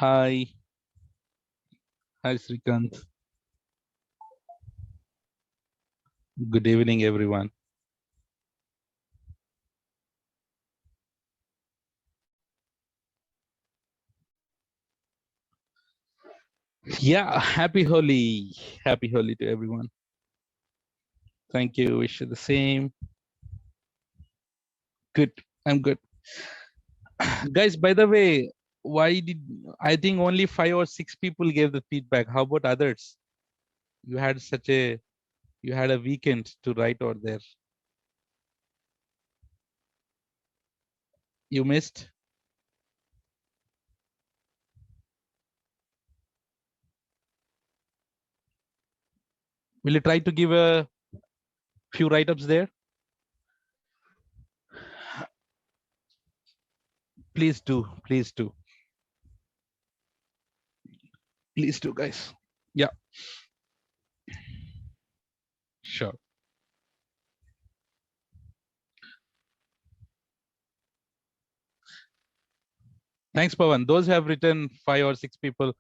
Hi. Hi, Srikant. Good evening, everyone. Yeah, happy Holi. Happy Holi to everyone. Thank you. Wish you the same. Good. I'm good. Guys, by the way, why did I think only 5 or 6 people gave the feedback? How about others? You had you had a weekend to write over there. You missed? Will you try to give a few write-ups there? Please do. Please do. Please do, guys. Yeah, sure. Thanks, Pawan. Those who have written 5 or 6 people,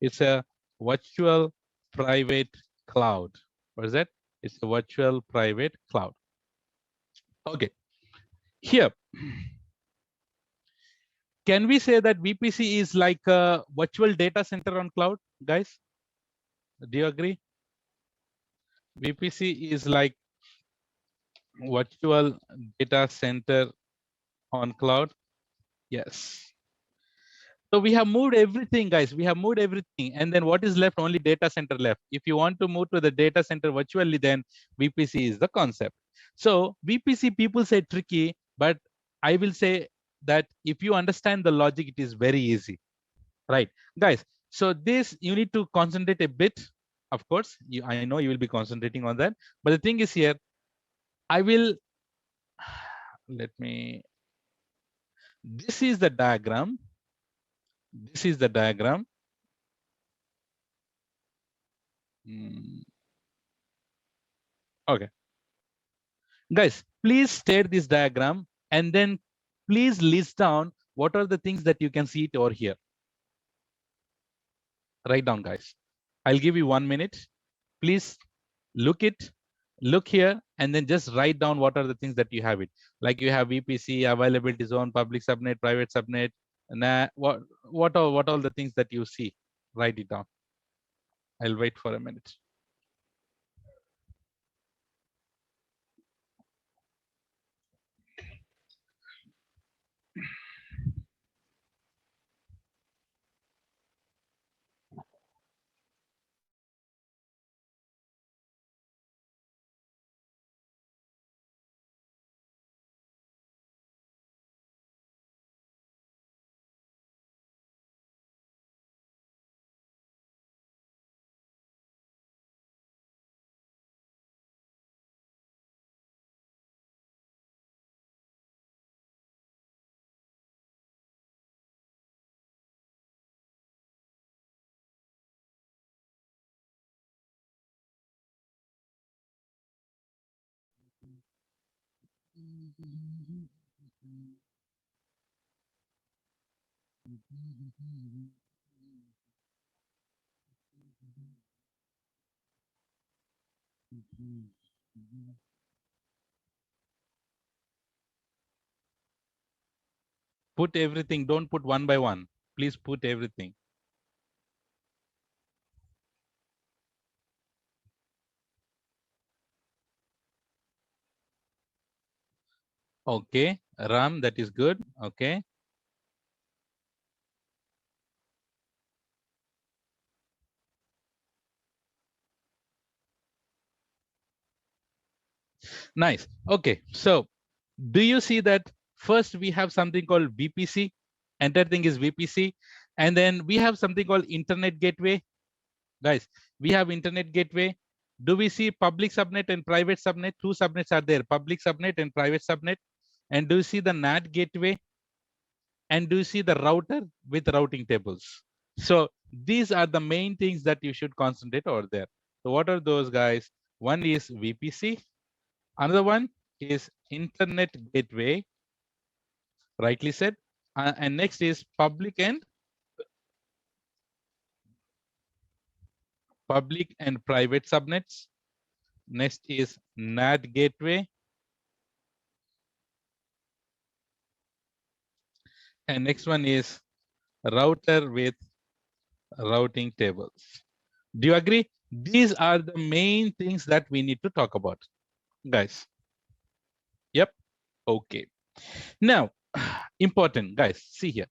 it's a virtual private cloud. What is that? It's a virtual private cloud. Okay. Here, can we say that VPC is like a virtual data center on cloud, guys? Do you agree? VPC is like virtual data center on cloud. Yes. So we have moved everything, guys. We have moved everything. And then what is left? Only data center left. If you want to move to the data center virtually, then VPC is the concept. So VPC people say tricky, but I will say that if you understand the logic, it is very easy, right? Guys, so this you need to concentrate a bit. Of course, I know you will be concentrating on that. But the thing is here, I will, let me, this is the diagram. This is the diagram. Okay. Guys, please state this diagram and then please list down what are the things that you can see it over here. Write down, guys. I'll give you 1 minute. Please look here, and then just write down what are the things that you have it. Like you have VPC, availability zone, public subnet, private subnet, and what all the things that you see. Write it down. I'll wait for a minute. Put everything. Don't put one by one. Please put everything. Okay, Ram, that is good. Okay. Nice. Okay. So do you see that First, we have something called VPC. Entire thing is VPC. And then we have something called Internet Gateway. Guys, we have Internet Gateway. Do we see public subnet and private subnet? Two subnets are there, public subnet and private subnet. And do you see the NAT gateway? And do you see the router with routing tables? So these are the main things that you should concentrate over there. So what are those, guys? One is VPC. Another one is Internet Gateway, rightly said. And next is public and private subnets. Next is NAT gateway. And next one is router with routing tables. Do you agree? These are the main things that we need to talk about, guys. Yep. Okay. Now, important, guys. See here.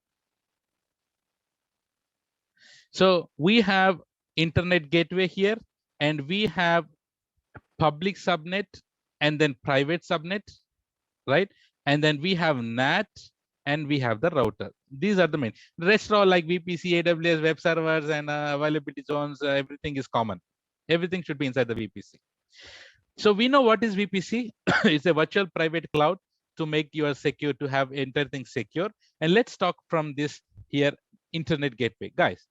So we have Internet Gateway here, and we have public subnet and then private subnet, right? And then we have NAT and we have the router. These are the main. The rest are all like VPC, AWS, web servers, and availability zones. Everything is common. Everything should be inside the VPC. So we know what is VPC. It's a virtual private cloud to make you secure, to have entire thing secure. And let's talk from this here, Internet Gateway. Guys,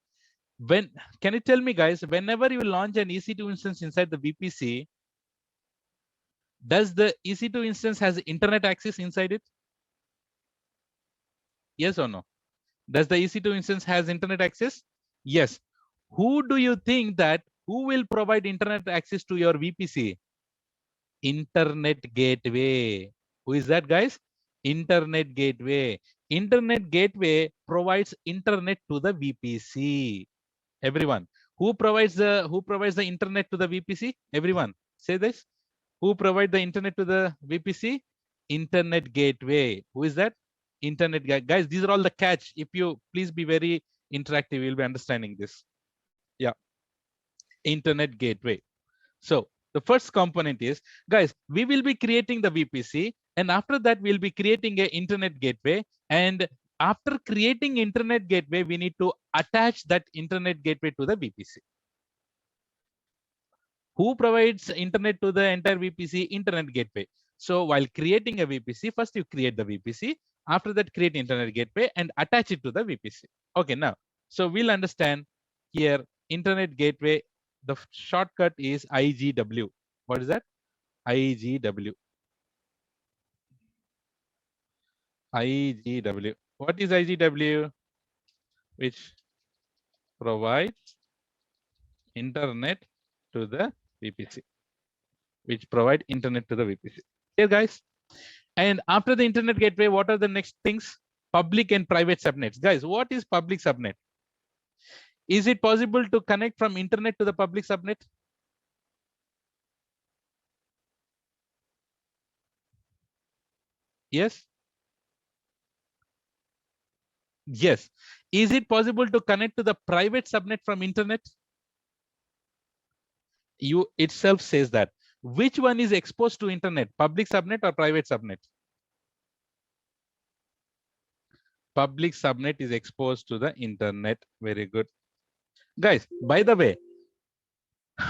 can you tell me, guys, whenever you launch an EC2 instance inside the VPC, does the EC2 instance has internet access inside it? Yes or no? Does the EC2 instance has internet access? Yes. Who do you think that who will provide internet access to your VPC? Internet Gateway. Who is that, guys? Internet Gateway. Internet Gateway provides internet to the VPC. Everyone. Who provides the internet to the VPC? Everyone. Say this. Who provide the internet to the VPC? Internet Gateway. Who is that? Internet guys. These are all the catch. If you please be very interactive, you'll be understanding this. Yeah. Internet Gateway. So the first component is, guys, we will be creating the VPC, and after that we'll be creating an internet gateway. And after creating internet gateway, we need to attach that internet gateway to the VPC. Who provides internet to the entire VPC? Internet gateway. So while creating a VPC, first you create the VPC. After that, create internet gateway and attach it to the VPC. Okay, now, so we'll understand here internet gateway. The shortcut is IGW. What is that? IGW. IGW. What is IGW? Which provides internet to the VPC. Which provide internet to the VPC. Here, guys. And after the internet gateway, what are the next things? Public and private subnets. Guys, what is public subnet? Is it possible to connect from internet to the public subnet? Yes. Yes. Is it possible to connect to the private subnet from internet? You itself says that. Which one is exposed to internet, public subnet or private subnet? Public subnet is exposed to the internet. Very good. Guys, by the way,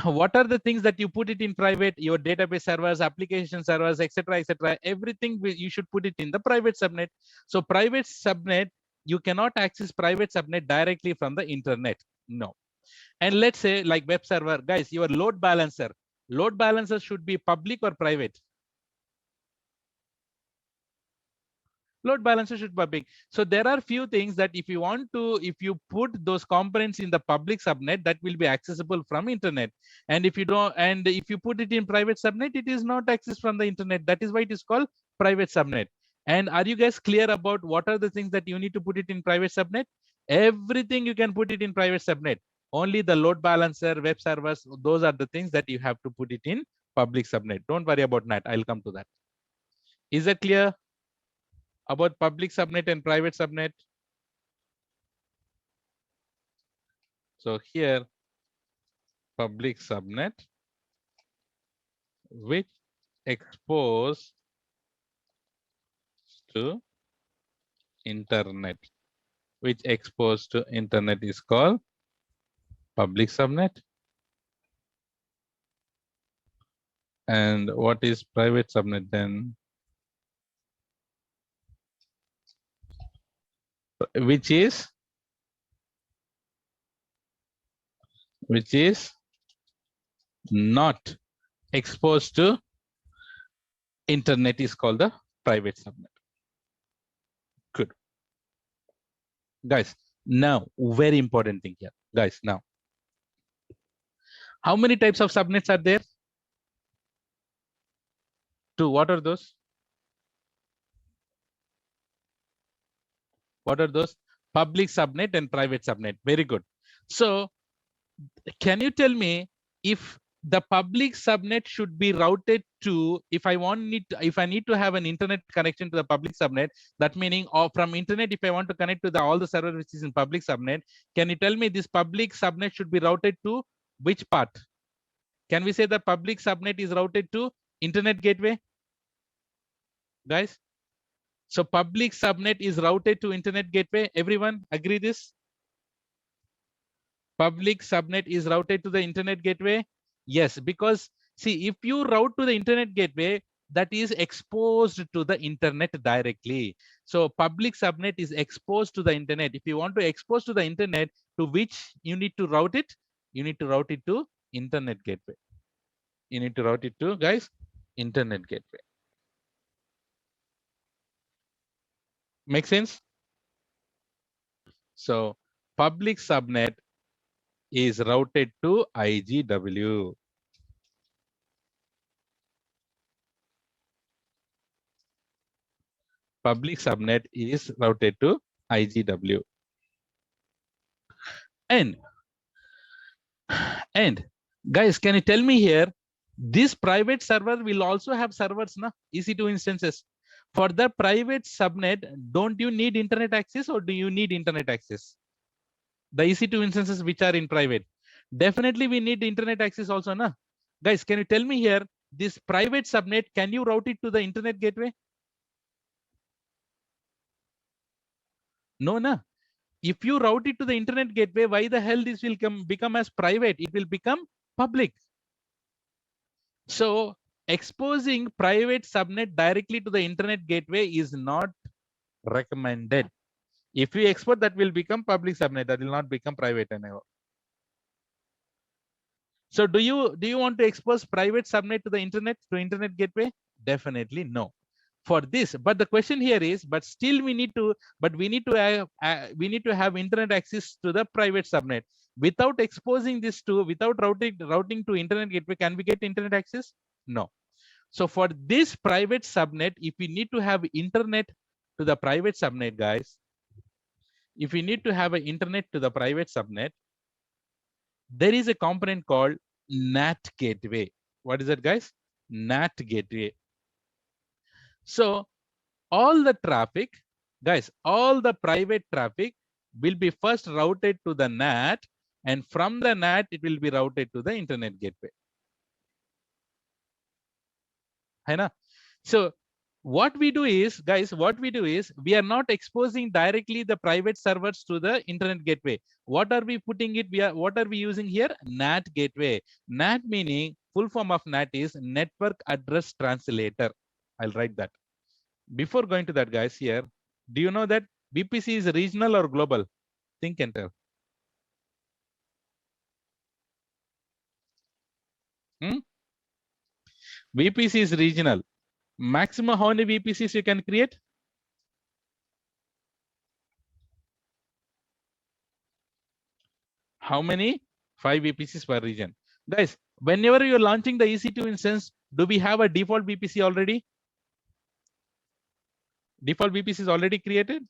what are the things that you put it in private? Your database servers, application servers, etc., etc. Everything you should put it in the private subnet. So private subnet, you cannot access private subnet directly from the internet. No. And let's say like web server, guys, your load balancer should be public or private? Load balancer should be public. So there are few things that if you put those components in the public subnet, that will be accessible from internet. And if you don't, and if you put it in private subnet, it is not accessed from the internet. That is why it is called private subnet. And are you guys clear about what are the things that you need to put it in private subnet? Everything you can put it in private subnet. Only the load balancer, web servers, those are the things that you have to put it in public subnet. Don't worry about NAT. I'll come to that. Is that clear about public subnet and private subnet? So here, public subnet, which expose to internet, which exposed to internet is called public subnet. And what is private subnet then? Which is not exposed to internet is called the private subnet. Good. Guys, now very important thing here. Guys, now how many types of subnets are there? Two. What are those? What are those? Public subnet and private subnet. Very good. So can you tell me if the public subnet should be routed to, if I need to have an internet connection to the public subnet, that meaning or from internet, if I want to connect to all the server which is in public subnet, can you tell me this public subnet should be routed to which part? Can we say the public subnet is routed to internet gateway? Guys, so public subnet is routed to internet gateway. Everyone agree this? Public subnet is routed to the internet gateway. Yes, because see, if you route to the internet gateway, that is exposed to the internet directly. So public subnet is exposed to the internet. If you want to expose to the internet, to which you need to route it? You need to route it to internet gateway. You need to route it to, guys, internet gateway. Make sense? So public subnet is routed to IGW. Public subnet is routed to IGW. And guys, can you tell me here, this private server will also have servers, na? EC2 instances. For the private subnet, don't you need internet access or do you need internet access? The EC2 instances which are in private. Definitely we need internet access also, na? Guys, can you tell me here, this private subnet, can you route it to the internet gateway? No, na. If you route it to the internet gateway, why the hell this will become as private? It will become public. So exposing private subnet directly to the internet gateway is not recommended. If you export, that will become public subnet, that will not become private anymore. So do you want to expose private subnet to the internet gateway? Definitely no. For this, but the question here is, but still we need to have internet access to the private subnet. Without exposing this to, without routing to internet gateway, can we get internet access? No. So for this private subnet, if we need to have internet to the private subnet, guys, if we need to have an internet to the private subnet, there is a component called NAT gateway. What is that, guys? NAT gateway. So all the traffic, guys, all the private traffic will be first routed to the NAT, and from the NAT, it will be routed to the internet gateway. So what we do is, guys, we are not exposing directly the private servers to the internet gateway. What are we putting it? What are we using here? NAT gateway. NAT meaning, full form of NAT is network address translator. I'll write that. Before going to that, guys, here, do you know that VPC is regional or global? Think and tell. VPC is regional. Maximum how many VPCs you can create? How many? 5 VPCs per region. Guys, whenever you're launching the EC2 instance, do we have a default VPC already? Default VPC is already created?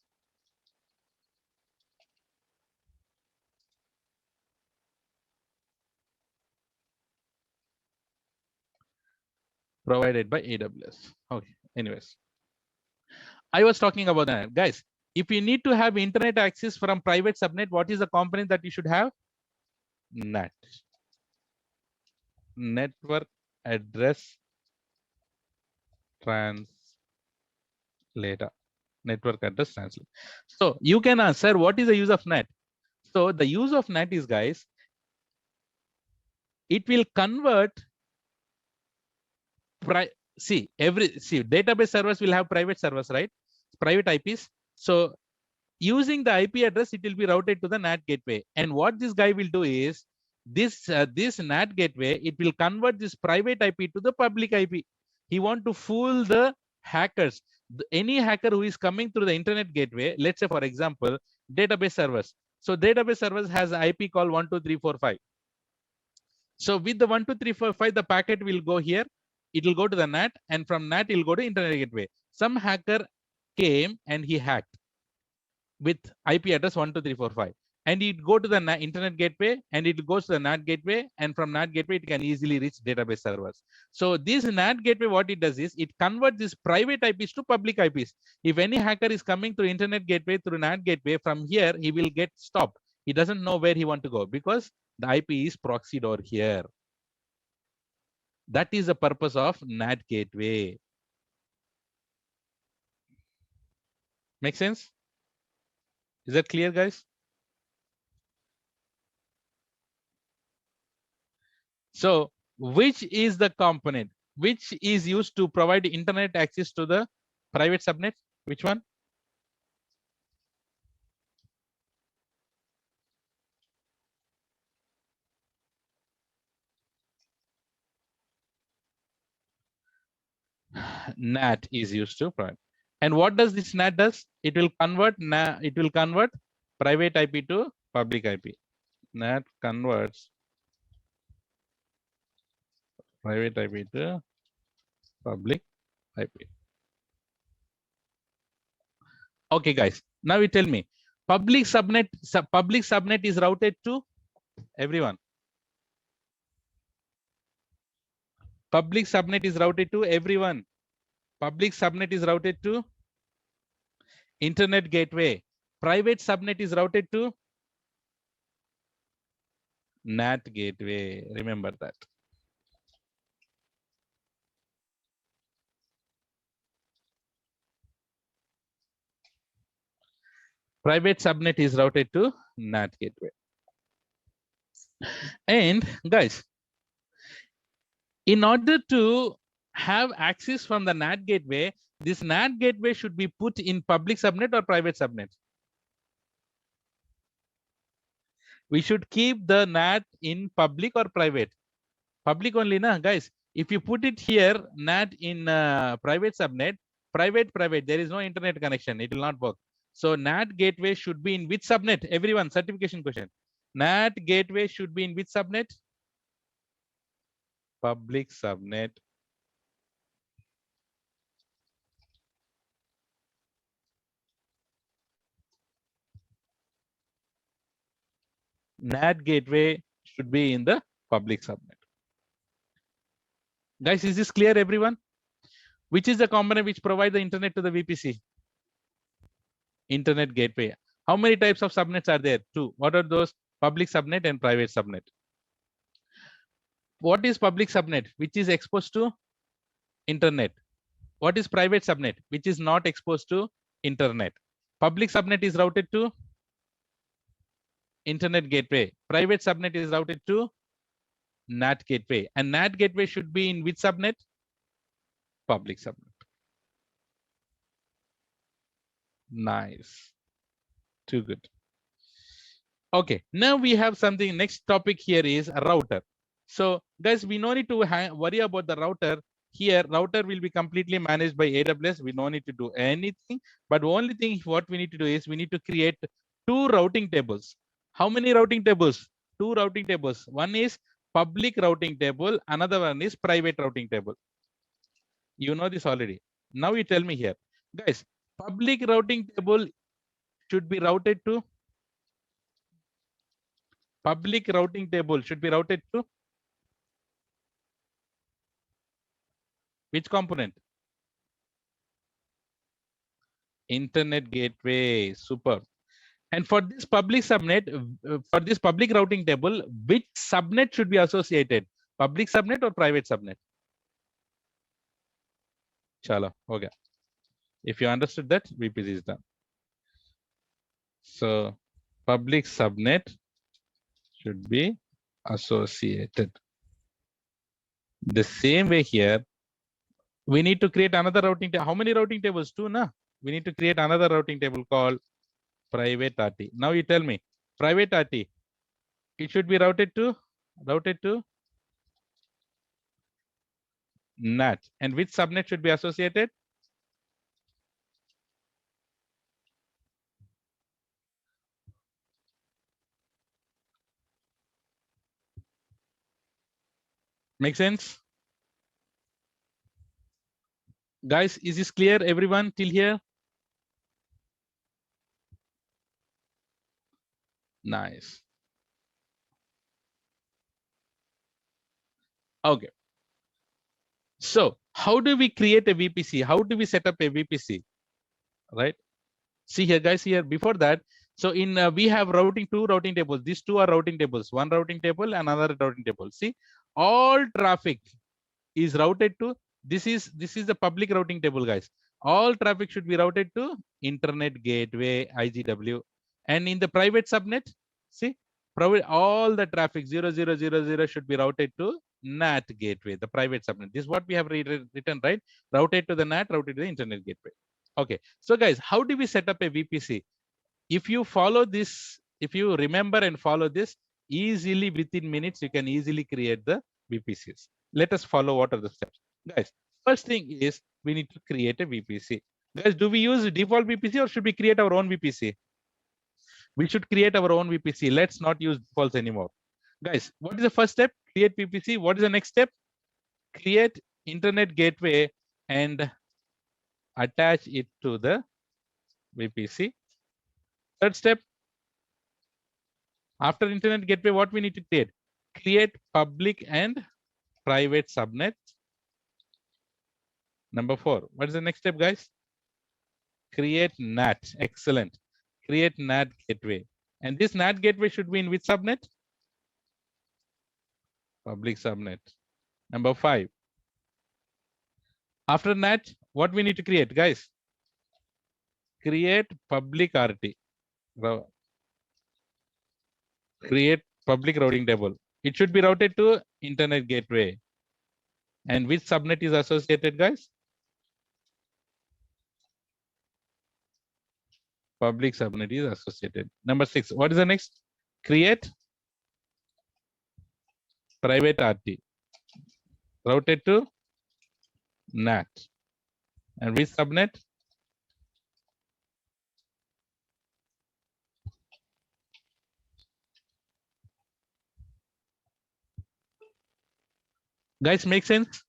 Provided by AWS. Okay, anyways. I was talking about that. Guys, if you need to have internet access from private subnet, what is the component that you should have? NAT. Network address translator. Network address translate. So you can answer what is the use of NAT. So the use of NAT is, guys, it will convert see database servers will have private servers, right? Private IPs. So using the IP address, it will be routed to the NAT gateway. And what this guy will do is this NAT gateway, it will convert this private IP to the public IP. He want to fool the hackers. Any hacker who is coming through the internet gateway, let's say for example, database servers. So database servers has IP called 12345. So with the 12345, the packet will go here. It will go to the NAT, and from NAT, it will go to internet gateway. Some hacker came and he hacked with IP address 12345, and it go to the internet gateway, and it goes to the NAT gateway, and from NAT gateway it can easily reach database servers. So this NAT gateway, what it does is it converts these private IPs to public IPs. If any hacker is coming through internet gateway through NAT gateway, from here he will get stopped. He doesn't know where he want to go because the IP is proxied over here. That is the purpose of NAT gateway. Make sense? Is that clear, guys? So which is the component which is used to provide internet access to the private subnet? Which one? NAT is used to provide. And what does this NAT does? It will convert private IP to public IP. NAT converts private IP to public IP. Okay, guys. Now you tell me, public subnet is routed to everyone. Public subnet is routed to everyone. Public subnet is routed to internet gateway. Private subnet is routed to NAT gateway. Remember that. Private subnet is routed to NAT gateway. And guys, in order to have access from the NAT gateway, this NAT gateway should be put in public subnet or private subnet. We should keep the NAT in public or private. Public only, na, guys. If you put it here, NAT in private subnet, private, there is no internet connection. It will not work. So NAT gateway should be in which subnet? Everyone, certification question. NAT gateway should be in which subnet? Public subnet. NAT gateway should be in the public subnet. Guys, is this clear, everyone? Which is the component which provides the internet to the VPC? Internet gateway. How many types of subnets are there? Two. What are those? Public subnet and private subnet. What is public subnet? Which is exposed to internet. What is private subnet? Which is not exposed to internet. Public subnet is routed to internet gateway. Private subnet is routed to NAT gateway. And NAT gateway should be in which subnet? Public subnet. Nice. Too good. Okay, now we have something. Next topic here is a router. So guys, we no need to worry about the router. Here, router will be completely managed by AWS. We don't need to do anything. But only thing what we need to do is we need to create two routing tables. How many routing tables? Two routing tables. One is public routing table. Another one is private routing table. You know this already. Now you tell me here. Guys, public routing table should be routed to public routing table should be routed to which component? Internet gateway. Super. And for this public subnet, for this public routing table, which subnet should be associated? Public subnet or private subnet? Chalo, okay. If you understood that, VPC is done. So public subnet should be associated. The same way here, we need to create another routing table. How many routing tables? Two, na? We need to create another routing table called private RT. Now you tell me, private RT, it should be routed to NAT. And which subnet should be associated? Make sense? Guys, is this clear, everyone, till here? Nice. Okay. So how do we create a VPC? How do we set up a VPC? Right? See here, guys, here before that. So in we have two routing tables. These two are routing tables, one routing table, another routing table. See, all traffic is routed to this is the public routing table, guys. All traffic should be routed to internet gateway IGW. And in the private subnet, see, all the traffic 0000 should be routed to NAT gateway, the private subnet. This is what we have written, right? Routed to the NAT, routed to the internet gateway. Okay, so guys, how do we set up a VPC? If you follow this, if you remember and follow this, easily within minutes, you can easily create the VPCs. Let us follow what are the steps. Guys, first thing is we need to create a VPC. Guys, do we use default VPC or should we create our own VPC? We should create our own VPC. Let's not use defaults anymore. Guys, what is the first step? Create VPC. What is the next step? Create internet gateway and attach it to the VPC. Third step, after internet gateway, what we need to create? Create public and private subnet. Number 4. What is the next step, guys? Create NAT. Excellent. Create NAT gateway. And this NAT gateway should be in which subnet? Public subnet. Number 5. After NAT, what we need to create, guys? Create public RT. Create public routing table. It should be routed to internet gateway. And which subnet is associated, guys? Public subnet is associated. Number 6. What is the next? Create private RT. Routed to NAT. And which subnet? Guys, make sense?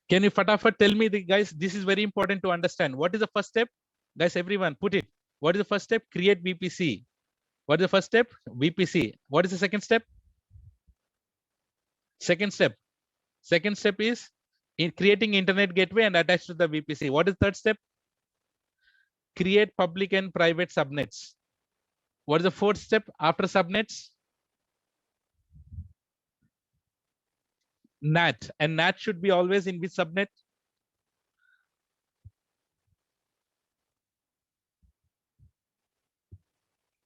Can you fatafat tell me, guys, this is very important to understand. What is the first step? Guys, everyone, put it. What is the first step? Create VPC. What is the first step? VPC. What is the second step? Second step. Second step is in creating internet gateway and attach to the VPC. What is third step? Create public and private subnets. What is the fourth step after subnets? NAT. And NAT should be always in which subnet?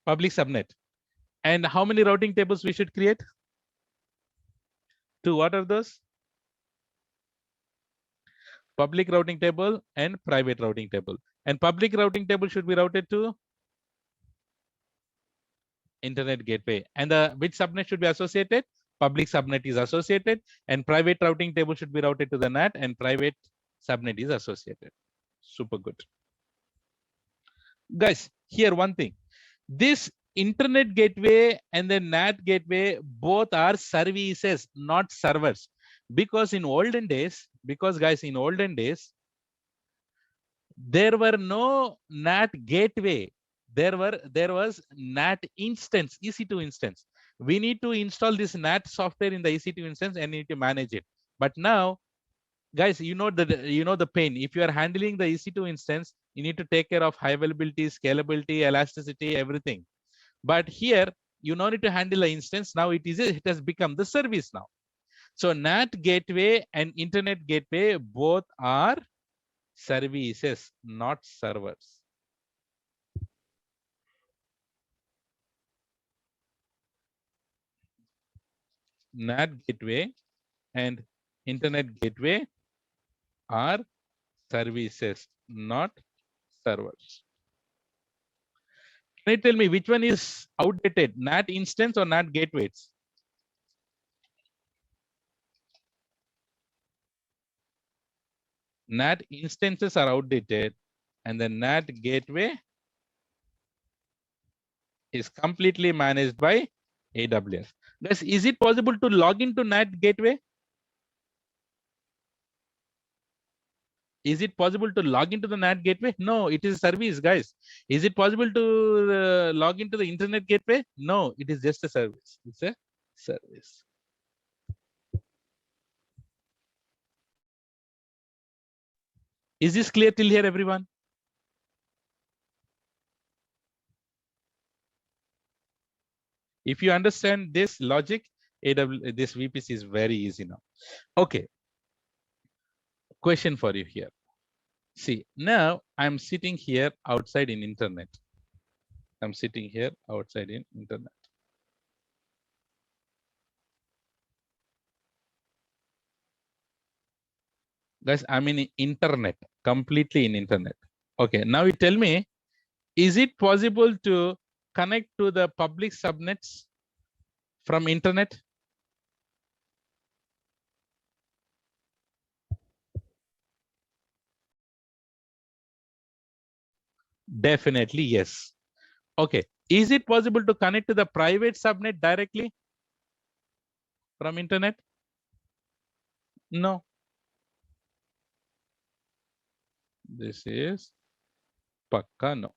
Public subnet. And how many routing tables we should create? 2. What are those? Public routing table and private routing table. And public routing table should be routed to internet gateway. And which subnet should be associated? Public subnet is associated, and private routing table should be routed to the NAT, and private subnet is associated. Super good. Guys, here one thing. This internet gateway and the NAT gateway both are services, not servers. Because in olden days, there were no NAT gateway. There was NAT instance, EC2 instance. We need to install this NAT software in the EC2 instance and need to manage it. But now, guys, you know the pain. If you are handling the EC2 instance, you need to take care of high availability, scalability, elasticity, everything. But here, you don't need to handle the instance. Now it has become the service now. So NAT gateway and internet gateway both are services, not servers. NAT gateway and internet gateway are services, not servers. Can you tell me which one is outdated, NAT instance or NAT gateways? NAT instances are outdated and the NAT gateway is completely managed by AWS. Guys, is it possible to log into NAT gateway? Is it possible to log into the NAT gateway? No, it is a service, guys. Is it possible to log into the internet gateway? No, it is just a service. It's a service. Is this clear till here, everyone? If you understand this logic, this VPC is very easy now. Okay. Question for you here. See, now I'm sitting here outside in internet. I'm sitting here outside in internet. Guys, I'm in internet, completely in internet. Okay, now you tell me, is it possible to connect to the public subnets from internet? Definitely yes. Okay, is it possible to connect to the private subnet directly from internet? No. This is Pakka no.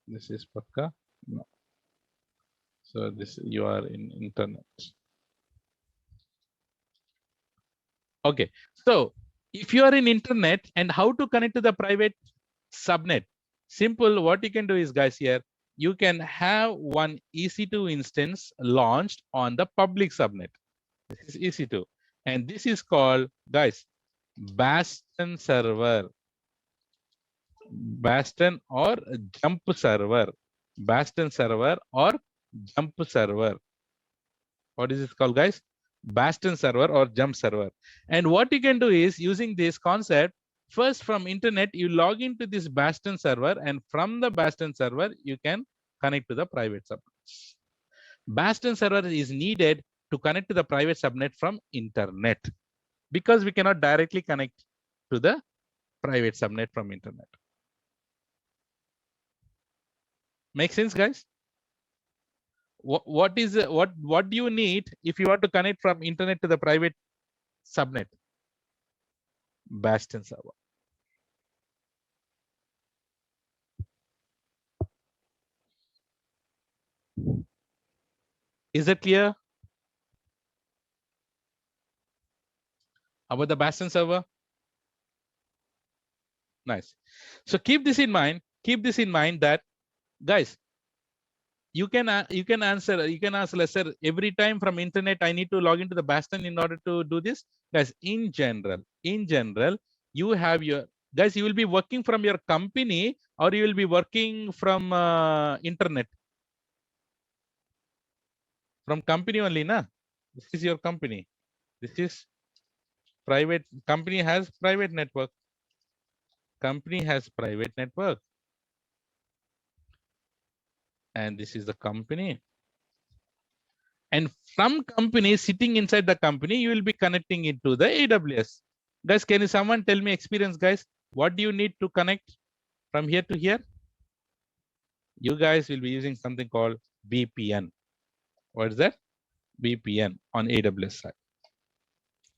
This is Pakka no. So this, you are in internet. Okay, so if you are in internet and how to connect to the private subnet? Simple, what you can do is, guys, here you can have one EC2 instance launched on the public subnet. This is EC2, and this is called, guys, Bastion server. Bastion or Jump server. Bastion server or Jump server. What is it called, guys? Bastion server or Jump server. And what you can do is, using this concept, first from internet, you log into this Bastion server, and from the Bastion server, you can connect to the private subnet. Bastion server is needed to connect to the private subnet from internet, because we cannot directly connect to the private subnet from internet. Make sense, guys? What do you need if you want to connect from internet to the private subnet? Bastion server. Is it clear about the Bastion server? Nice. So keep this in mind. Keep this in mind that, guys, you can answer, let's say, every time from internet I need to log into the Bastion in order to do this. Guys, in general, you have your, guys, you will be working from your company or you will be working from internet? From company only, na? This is your company. This is private. Company has private network. Company has private network. And this is the company. And from company, sitting inside the company, you will be connecting it to the AWS. Guys, can someone tell me experience, guys? What do you need to connect from here to here? You guys will be using something called VPN. What is that? VPN on AWS side.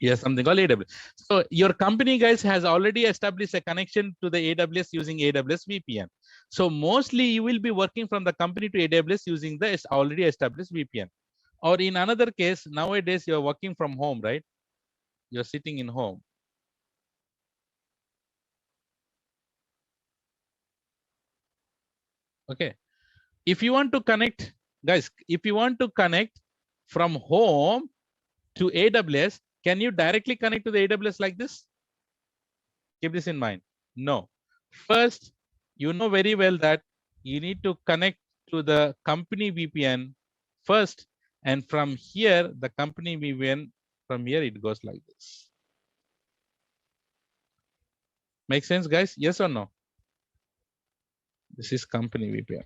Yes, something called AWS. So your company, guys, has already established a connection to the AWS using AWS VPN. So mostly you will be working from the company to AWS using the already established VPN. Or in another case, nowadays you're working from home, right? You're sitting in home. Okay. If you want to connect, guys, if you want to connect from home to AWS, can you directly connect to the AWS like this? Keep this in mind. No. First, you know very well that you need to connect to the company VPN first, and from here, the company VPN, from here it goes like this. Make sense, guys? Yes or no? This is company VPN.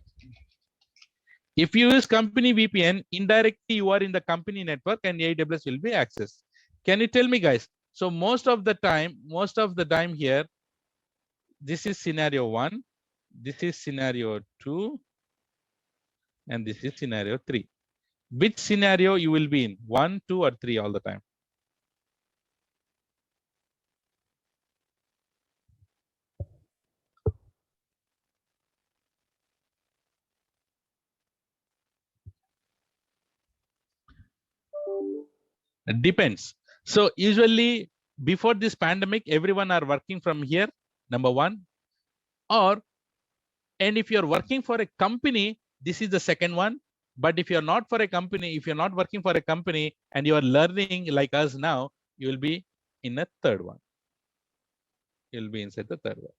If you use company VPN, indirectly you are in the company network and AWS will be accessed. Can you tell me, guys? So most of the time here, this is scenario 1, this is scenario 2, and this is scenario 3. Which scenario you will be in? 1, 2, or 3 all the time? It depends. So usually before this pandemic, everyone are working from here, number 1. Or, and if you're working for a company, this is the second one. But if you're not for a company, if you're not working for a company and you are learning like us now, you will be in a third one. You'll be inside the third one.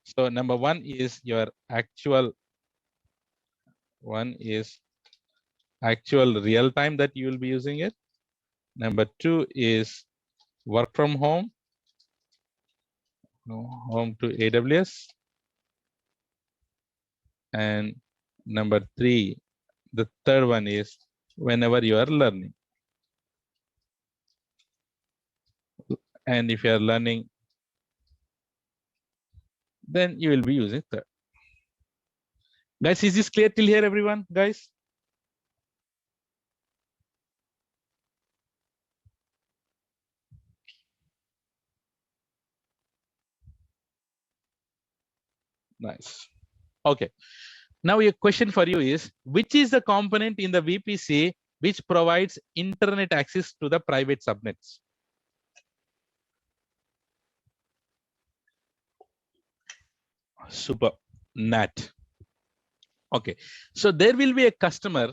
So number 1 is your actual real time that you will be using it. Number 2 is work from home to AWS. And number 3, the third one is whenever you are learning. And if you are learning, then you will be using third. Guys, is this clear till here, everyone? Guys? Nice. Okay. Now a question for you is, which is the component in the VPC which provides internet access to the private subnets? Super. NAT. Okay. So there will be a customer.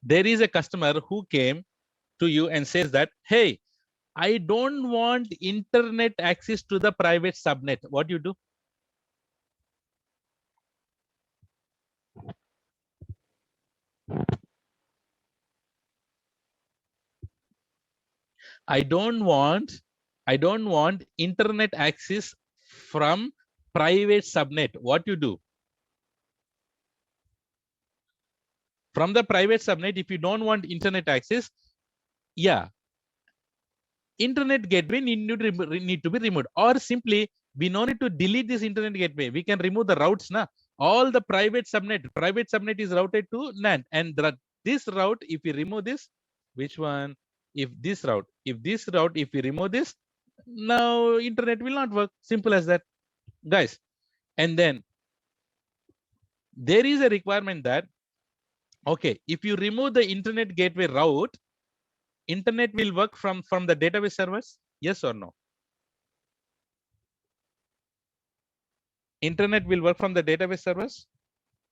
There is a customer who came to you and says that, hey, I don't want internet access to the private subnet. What do you do? I don't want internet access from private subnet. What you do? From the private subnet, if you don't want internet access, yeah, internet gateway need to be removed, or simply we no need to delete this internet gateway. We can remove the routes. All the private subnet is routed to NAT, and this route, if we remove this, which one? If this route, if we remove this, now internet will not work. Simple as that, guys. And then there is a requirement that, okay, if you remove the internet gateway route, internet will work from the database servers. Yes or no? Internet will work from the database servers.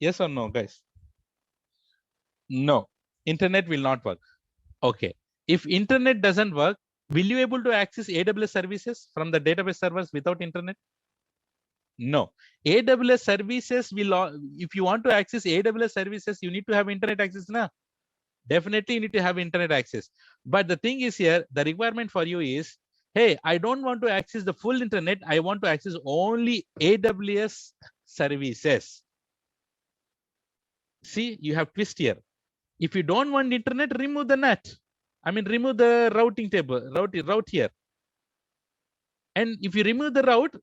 Yes or no, guys? No, internet will not work. Okay. If internet doesn't work, will you able to access AWS services from the database servers without internet? No. AWS services will, if you want to access AWS services, you need to have internet access now. Definitely you need to have internet access. But the thing is here, the requirement for you is, hey, I don't want to access the full internet. I want to access only AWS services. See, you have twist here. If you don't want internet, remove the NAT. I mean, remove the routing table, route here. And if you remove the route,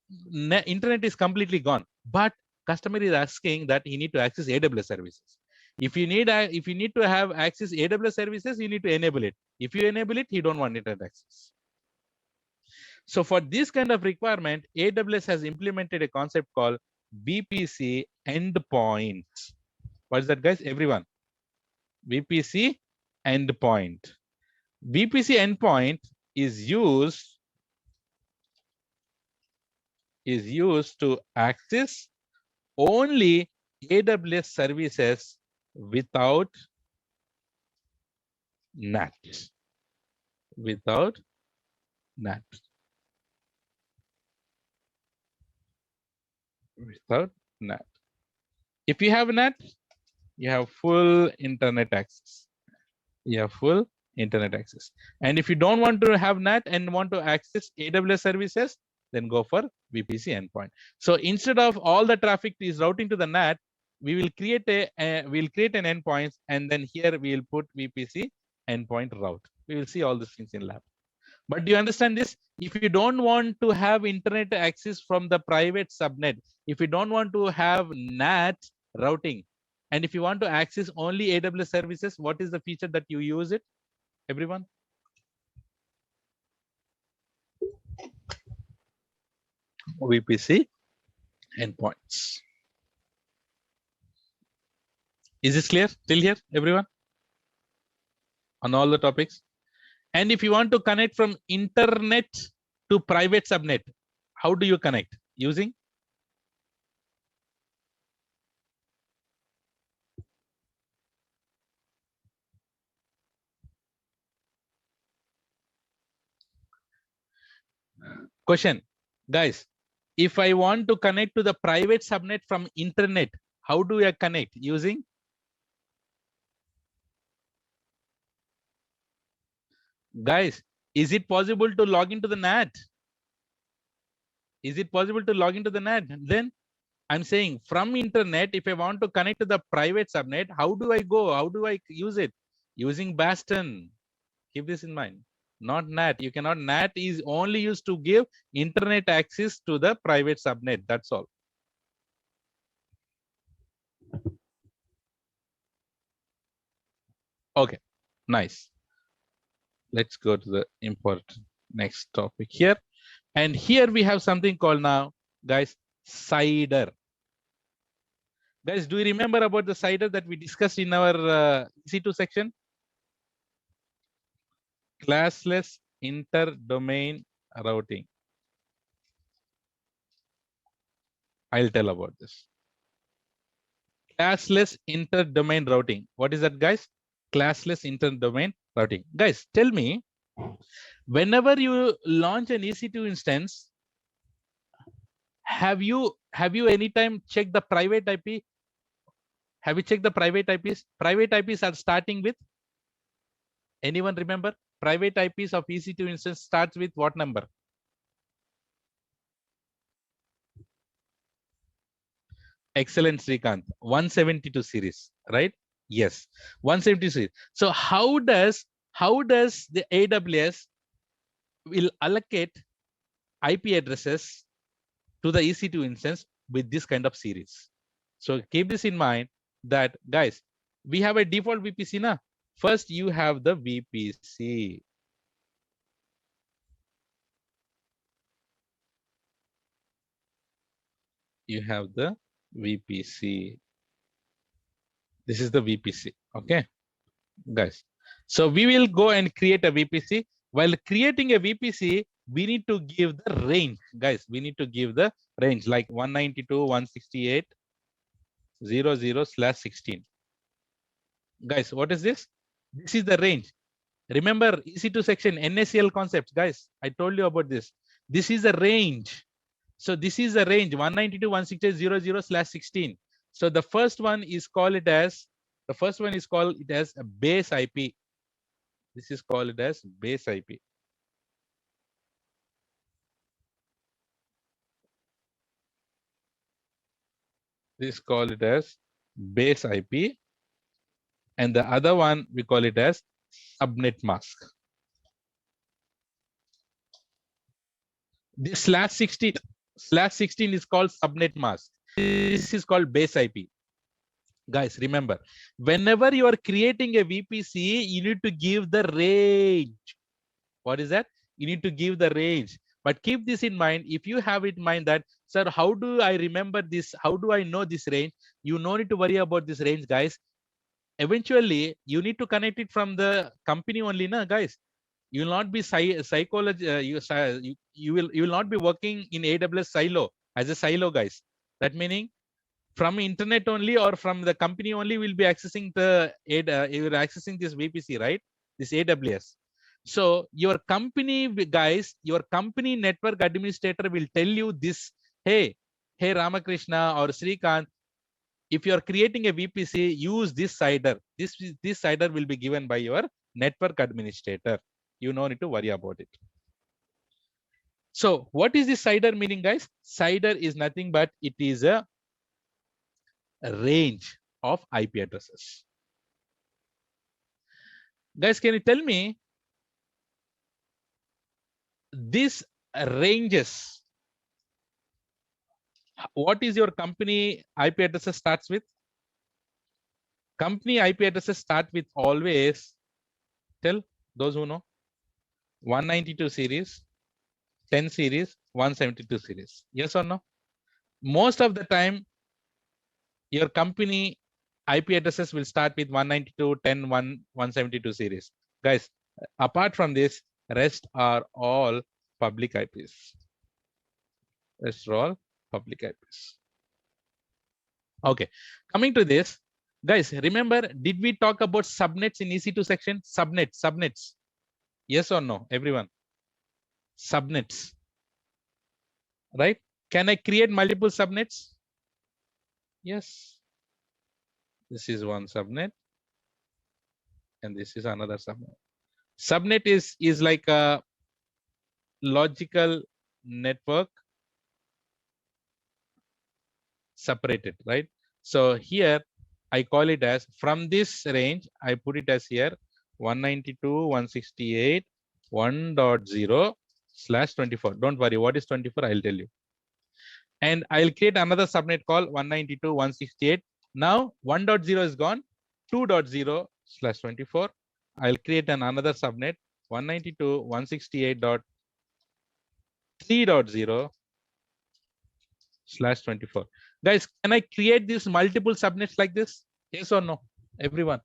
internet is completely gone. But customer is asking that he need to access AWS services. If you need to have access AWS services, you need to enable it. If you enable it, he don't want internet access. So for this kind of requirement, AWS has implemented a concept called VPC endpoints. What is that, guys? Everyone. VPC endpoint. VPC endpoint is used to access only AWS services without NAT. Without NAT. without NAT. If you have NAT, you have full internet access. You have full internet access. And if you don't want to have NAT and want to access AWS services, then go for VPC endpoint. So instead of all the traffic is routing to the NAT, we will create we'll create an endpoint, and then here we will put VPC endpoint route. We will see all these things in lab. But do you understand this? If you don't want to have internet access from the private subnet, if you don't want to have NAT routing, and if you want to access only AWS services, what is the feature that you use it? Everyone? VPC endpoints. Is this clear till here, everyone? On all the topics? And if you want to connect from internet to private subnet, how do you connect? Using? Question, guys, if I want to connect to the private subnet from internet, how do I connect? Using? Guys, is it possible to log into the NAT? Is it possible to log into the NAT? Then I'm saying from internet, if I want to connect to the private subnet, how do I go? How do I use it? Using Bastion. Keep this in mind. Not NAT. You cannot. NAT is only used to give internet access to the private subnet. That's all. Okay, nice. Let's go to the important next topic here. And here we have something called now, guys, CIDR. Guys, do you remember about the CIDR that we discussed in our EC2 section? Classless inter-domain routing. I'll tell about this. Classless inter-domain routing. What is that, guys? Classless inter-domain routing. Guys, tell me, whenever you launch an EC2 instance, have you anytime checked the private IP? Have you checked the private IPs? Private IPs are starting with, anyone remember? Private IPs of EC2 instance starts with what number? Excellent, Srikanth. 172 series, right? Yes, 172 series. So how does the AWS will allocate IP addresses to the EC2 instance with this kind of series? So keep this in mind that, guys, we have a default VPC now. First, you have the VPC. You have the VPC. This is the VPC. Okay, guys. So we will go and create a VPC. While creating a VPC, we need to give the range, guys. We need to give the range like 192.168.00/16. Guys, what is this? This is the range. Remember EC2 section NACL concepts, guys. I told you about this. This is a range. So this is the range 192.168.00/16. So the first one is called it as a base IP. This is called it as base IP. This call it as base IP, and the other one we call it as subnet mask. This /16 is called subnet mask. This is called base IP. Guys, remember, whenever you are creating a VPC, you need to give the range. What is that? You need to give the range. But keep this in mind. If you have it in mind that, sir, how do I remember this? How do I know this range? You no need to worry about this range, guys. Eventually, you need to connect it from the company only, na, guys. You will not be psychology. You will not be working in AWS silo as a silo, guys. That meaning from internet only or from the company only will be accessing the you're accessing this VPC, right? This AWS. So your company, guys, your company network administrator will tell you this. Hey, hey Ramakrishna or Srikant, if you are creating a VPC, use this CIDR. This CIDR will be given by your network administrator. You don't need to worry about it. So what is this CIDR meaning, guys? CIDR is nothing but it is a range of IP addresses. Guys, can you tell me these ranges? What is your company IP addresses starts with? Company IP addresses start with always, tell those who know, 192 series, 10 series, 172 series. Yes or no? Most of the time, your company IP addresses will start with 192, 10, 172 series. Guys, apart from this, rest are all public IPs. Rest are all public IPs. Okay, coming to this, guys, remember, did we talk about subnets in EC2 section? Subnets. Yes or no, everyone? Subnets, right? Can I create multiple subnets? Yes. This is one subnet, and this is another subnet. Subnet is like a logical network separated, right? So here I call it as, from this range, I put it as here 192.168.1.0/24. Don't worry, what is 24? I'll tell you. And I'll create another subnet called 192.168. Now 1.0 is gone, 2.0/24. I'll create another subnet 192.168.3.0/24. Guys, can I create these multiple subnets like this? Yes or no? Everyone.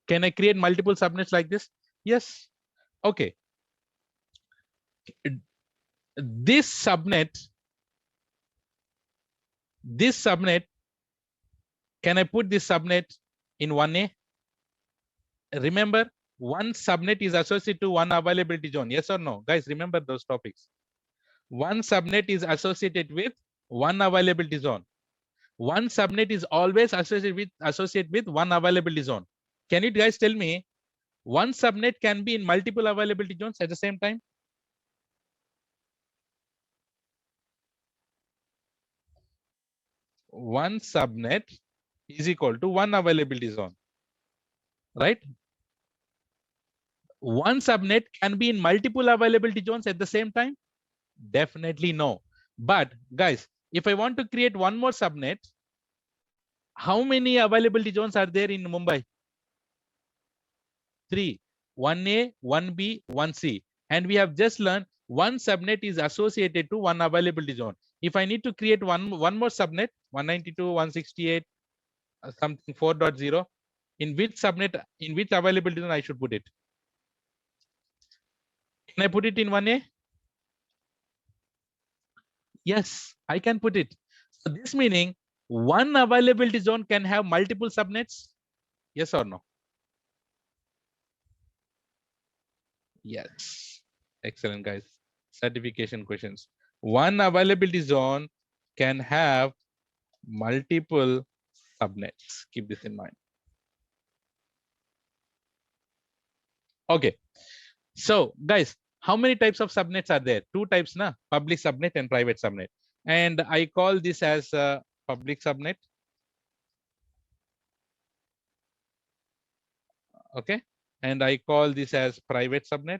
Can I create multiple subnets like this? Yes. Okay. This subnet, can I put this subnet in 1A? Remember, one subnet is associated to one availability zone. Yes or no? Guys, remember those topics. One subnet is associated with one availability zone. One subnet is always associated with one availability zone. Can you guys tell me, one subnet can be in multiple availability zones at the same time? One subnet is equal to one availability zone, right? One subnet can be in multiple availability zones at the same time? Definitely no. But guys, if I want to create one more subnet, how many availability zones are there in Mumbai? 3. 1A, 1B, 1C. And we have just learned one subnet is associated to one availability zone. If I need to create one more subnet, 192.168, something 4.0, in which subnet, in which availability zone I should put it? Can I put it in 1A? Yes, I can put it. So this meaning one availability zone can have multiple subnets? Yes or no? Yes. Excellent, guys. Certification questions. One availability zone can have multiple subnets. Keep this in mind. Okay. So, guys, how many types of subnets are there? Two types, na? Public subnet and private subnet. And I call this as a public subnet. Okay. And I call this as private subnet.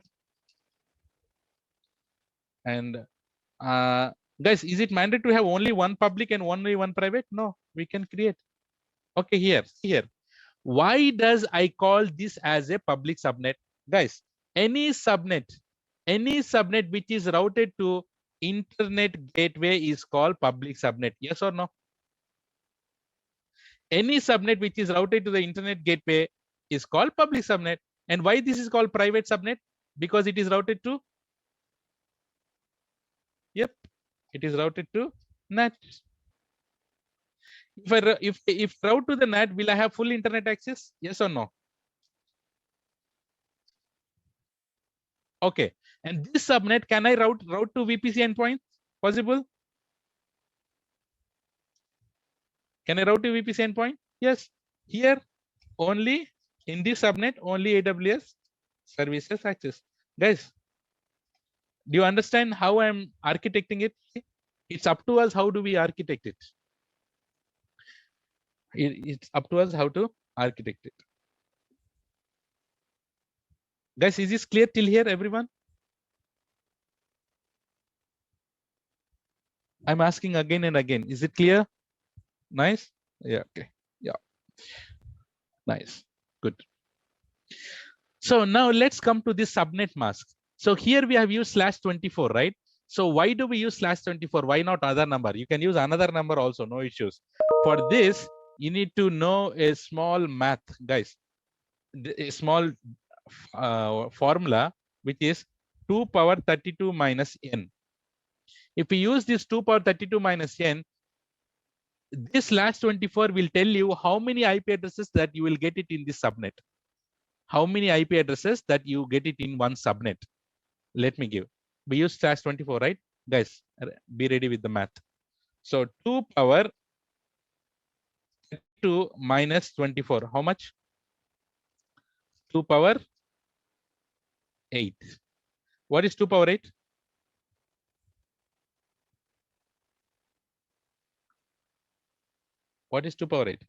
And guys, is it mandatory to have only one public and only one private? No, we can create. Okay, here. Why does I call this as a public subnet? Guys, any subnet which is routed to internet gateway is called public subnet. Yes or no? Any subnet which is routed to the internet gateway is called public subnet. And why this is called private subnet? Because it is routed to, yep, it is routed to NAT. If route to the NAT, will I have full internet access? Yes or no? Okay. And this subnet, can I route to VPC endpoint? Possible? Can I route to VPC endpoint? Yes. Here only in this subnet only AWS services access. Guys, do you understand how I'm architecting it? It's up to us how do we architect it. It's up to us how to architect it. Guys, is this clear till here, everyone? I'm asking again and again. Is it clear? Nice. Yeah. Okay. Yeah. Nice. Good. So now let's come to this subnet mask. So here we have used /24, right? So why do we use /24? Why not other number? You can use another number also, no issues. For this, you need to know a small math, guys. A small formula, which is 2 power 32 minus n. If we use this 2 power 32 minus n, this /24 will tell you how many IP addresses that you will get it in this subnet. How many IP addresses that you get it in one subnet. Let me give. We use /24, right? Guys, be ready with the math. So 2 power 2 minus 24. How much? 2 power 8. What is 2 power 8? What is 2 power 8?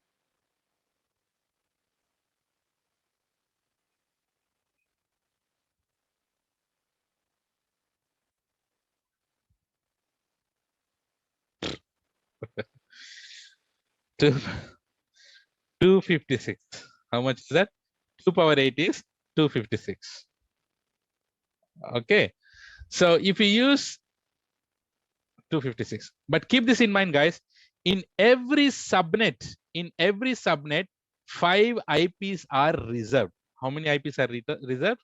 Two, 256. How much is that? 2 power 8 is 256. Okay. So if you use 256, but keep this in mind, guys. In every subnet, 5 IPs are reserved. How many IPs are reserved?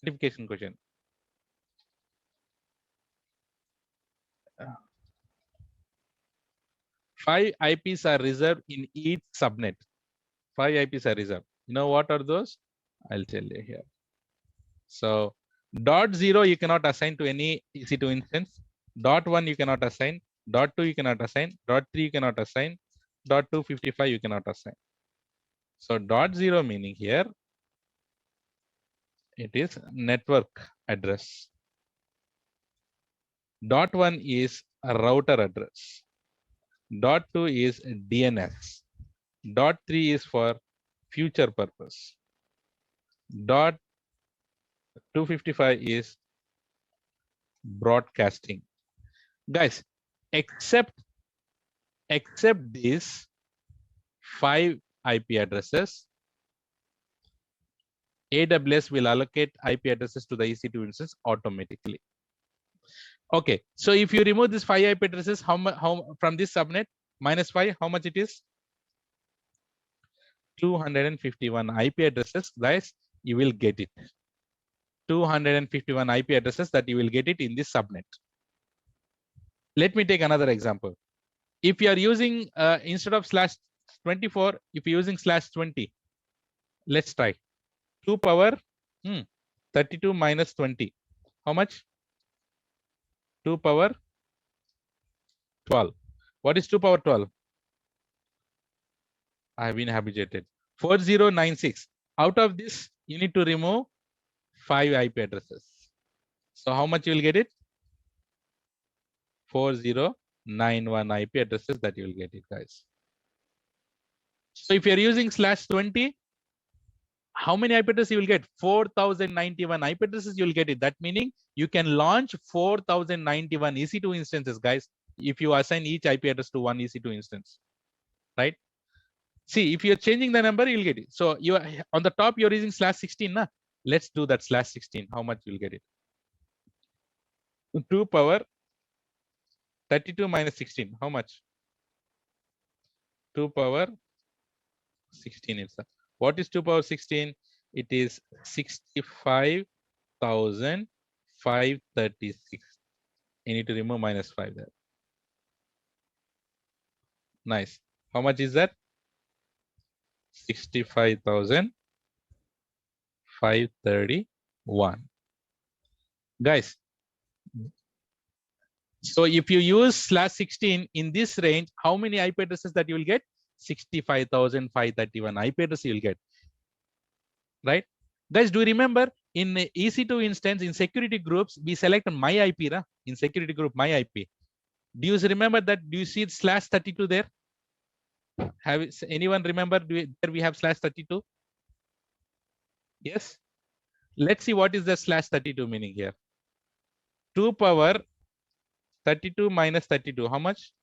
Certification question. 5 IPs are reserved in each subnet. 5 IPs are reserved. You know what are those? I'll tell you here. So .0 you cannot assign to any EC2 instance. .1 you cannot assign. .2 you cannot assign. .3 you cannot assign. .255 you cannot assign. So .0 meaning here it is network address. .1 is a router address. .2 is DNS. .3 is for future purpose. .255 is broadcasting. Guys, except these 5 IP addresses, AWS will allocate IP addresses to the EC2 instance automatically. Okay, so if you remove these 5 IP addresses, how from this subnet -5, how much it is? 251 IP addresses, guys, you will get it. 251 IP addresses that you will get it in this subnet. Let me take another example. If you are using instead of /24, if you're using /20, let's try 2 power 32 minus 20. How much? 2 power 12. What is 2 power 12? I have been habituated. 4096. Out of this, you need to remove 5 IP addresses. So how much you will get it? 4091 IP addresses that you will get it, guys. So if you're using /20, how many IP addresses you will get? 4091 IP addresses you will get it. That meaning you can launch 4091 EC2 instances, guys, if you assign each IP address to one EC2 instance, right? See, if you're changing the number, you'll get it. So you are on the top, you're using /16. Nah? Let's do that /16. How much you'll get it? 2 power 32 minus 16. How much? 2 power 16 itself. What is 2 power 16? It is 65,536. You need to remove -5 there. Nice. How much is that? 65,531. Guys, So if you use /16 in this range, how many IP addresses that you will get? 65,531 IP addresses you'll get, right? Guys, do you remember in EC2 instance, in security groups, we select my IP, ra? In security group, my IP. Do you remember that? Do you see /32 there? Have anyone remember there we have /32? Yes. Let's see what is the /32 meaning here. 2 power 32 minus 32. How much?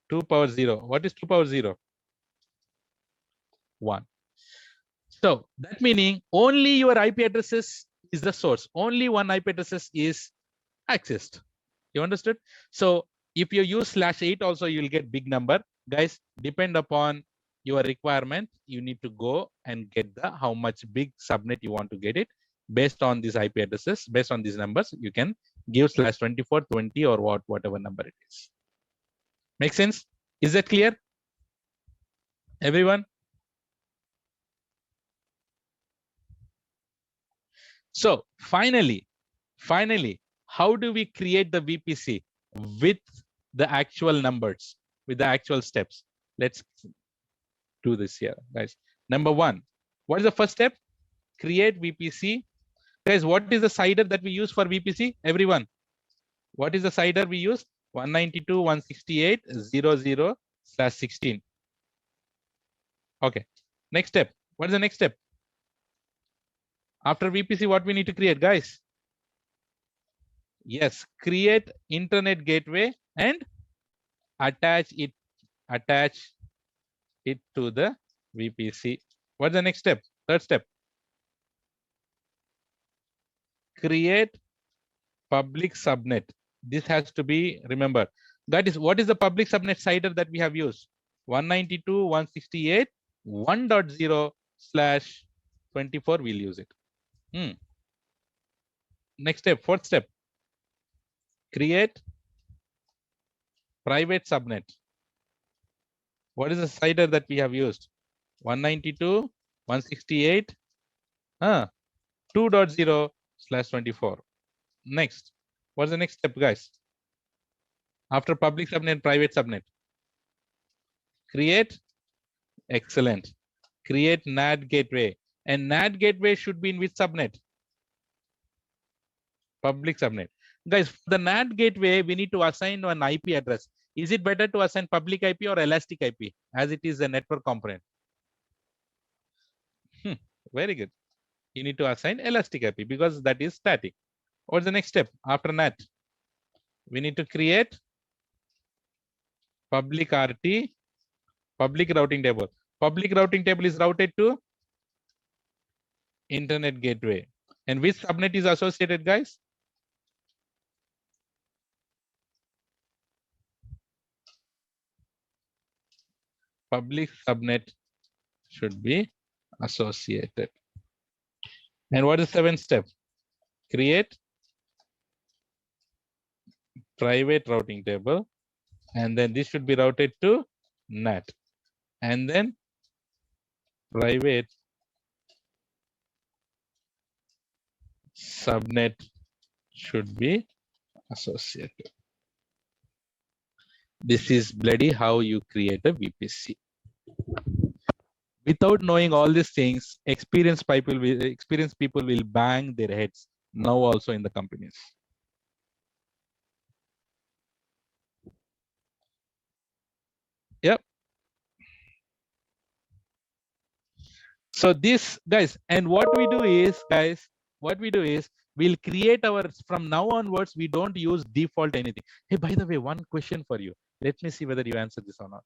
2 power 0. What is 2 power 0? 1. So that meaning only your IP addresses is the source. Only one IP addresses is accessed. You understood? So if you use /8 also, you'll get big number. Guys, depend upon your requirement. You need to go and get the how much big subnet you want to get it. Based on these IP addresses, based on these numbers, you can give /24, 20 or whatever number it is. Make sense? Is that clear? Everyone? So finally, how do we create the VPC with the actual numbers, with the actual steps? Let's do this here, guys. Number 1, what is the first step? Create VPC. Guys, what is the CIDR that we use for VPC? Everyone, what is the CIDR we use? 192.168.00/16. Okay. Next step. What is the next step? After VPC, what we need to create, guys? Yes, create internet gateway and attach it to the VPC. What's the next step? Third step. Create public subnet. This has to be remembered. That is, what is the public subnet CIDR that we have used? 192.168.1.0/24. We'll use it. Next step, fourth step. Create private subnet. What is the CIDR that we have used? 192.168. 2.0/24. Next, what's the next step, guys? After public subnet, private subnet. Create, excellent. Create NAT gateway. And NAT gateway should be in which subnet? Public subnet. Guys, for the NAT gateway, we need to assign an IP address. Is it better to assign public IP or elastic IP as it is a network component? Very good. You need to assign elastic IP because that is static. What's the next step after NAT? We need to create public RT, public routing table. Public routing table is routed to internet gateway. And which subnet is associated, guys? Public subnet should be associated. And what is the seventh step? Create private routing table. And then this should be routed to NAT. And then private subnet should be associated. This is bloody how you create a VPC. Without knowing all these things, experienced people will bang their heads now also in the companies. Yep. So this, guys, and what we do is, we'll create our, from now onwards, we don't use default anything. Hey, by the way, one question for you. Let me see whether you answer this or not.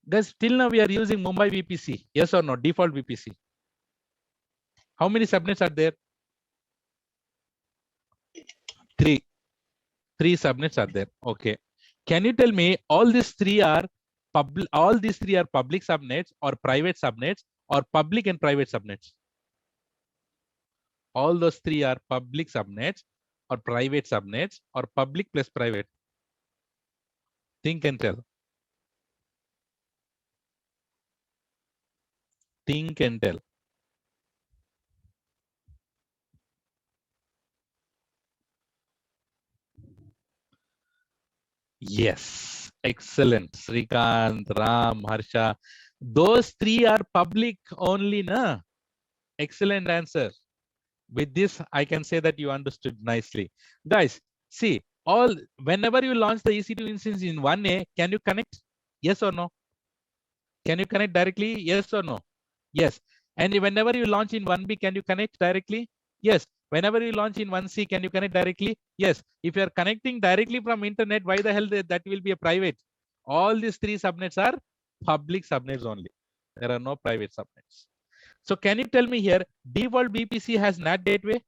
Guys, till now we are using Mumbai VPC. Yes or no? Default VPC. How many subnets are there? 3. 3 subnets are there. Okay. Can you tell me all these three are public subnets or private subnets or public and private subnets? All those 3 are public subnets or private subnets or public plus private. Think and tell. Think and tell. Yes, excellent. Srikant, Ram, Harsha. Those three are public only, na? Excellent answer. With this, I can say that you understood nicely. Guys, see, whenever you launch the EC2 instance in 1A, can you connect? Yes or no? Can you connect directly? Yes or no? Yes. And whenever you launch in 1B, can you connect directly? Yes. Whenever you launch in 1C, can you connect directly? Yes. If you are connecting directly from internet, why the hell that will be a private? All these three subnets are public subnets only. There are no private subnets. So can you tell me here, default VPC has NAT gateway?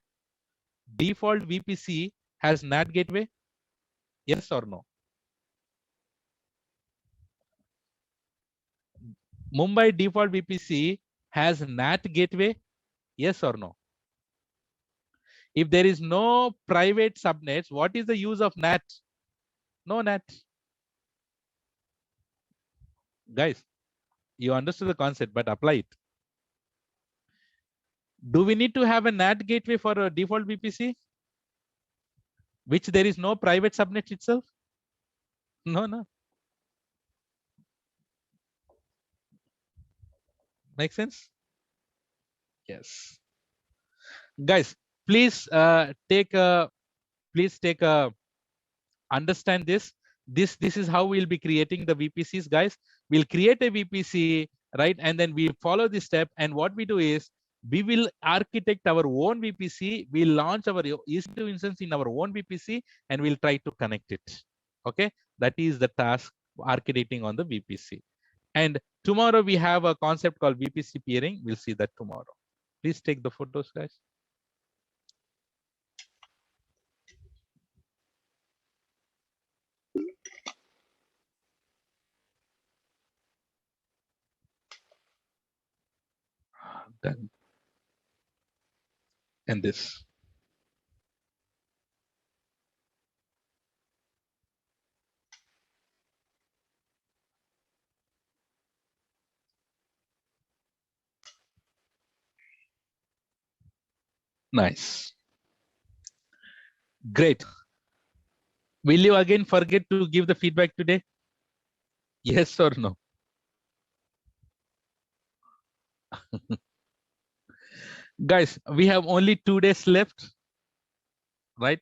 Default VPC has NAT gateway? Yes or no? Mumbai default VPC has NAT gateway? Yes or no? If there is no private subnets, what is the use of NAT? No NAT. Guys, you understood the concept, but apply it. Do we need to have a NAT gateway for a default VPC? Which there is no private subnet itself? No, no. Make sense? Yes. Guys, please take a understand this. This is how we'll be creating the VPCs, guys. We'll create a VPC, right? And then we follow this step. And what we do is we will architect our own VPC. We'll launch our EC2 instance in our own VPC, and we'll try to connect it. Okay, that is the task, architecting on the VPC. And tomorrow we have a concept called VPC peering. We'll see that tomorrow. Please take the photos, guys. Done. And this. Nice. Great. Will you again forget to give the feedback today? Yes or no? Guys, we have only 2 days left, right?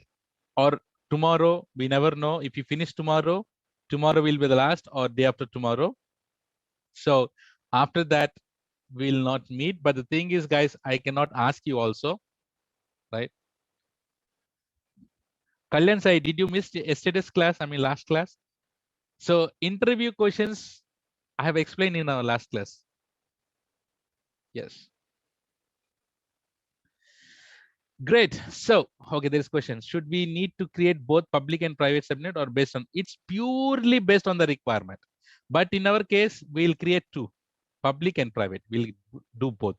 Or tomorrow, we never know. If you finish tomorrow, tomorrow will be the last, or day after tomorrow. So after that, we'll not meet. But the thing is, guys, I cannot ask you also, right? Kalyan Sai, did you miss yesterday's class? I mean, last class. So interview questions, I have explained in our last class. Yes. Great. So, okay, there's question. Should we need to create both public and private subnet, or based on? It's purely based on the requirement. But in our case, we'll create two, public and private. We'll do both.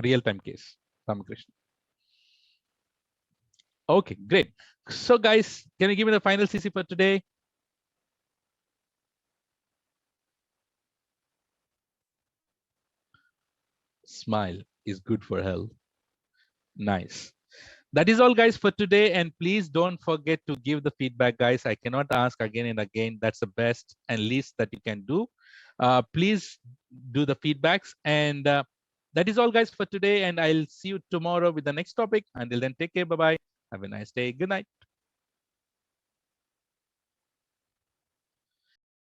Real-time case, Ramakrishna. Okay, great. So guys, can you give me the final CC for today? Smile is good for health. Nice. That is all, guys, for today. And please don't forget to give the feedback, guys. I cannot ask again and again. That's the best and least that you can do. Please do the feedbacks. And that is all, guys, for today. And I'll see you tomorrow with the next topic. Until then, take care. Bye-bye. Have a nice day. Good night.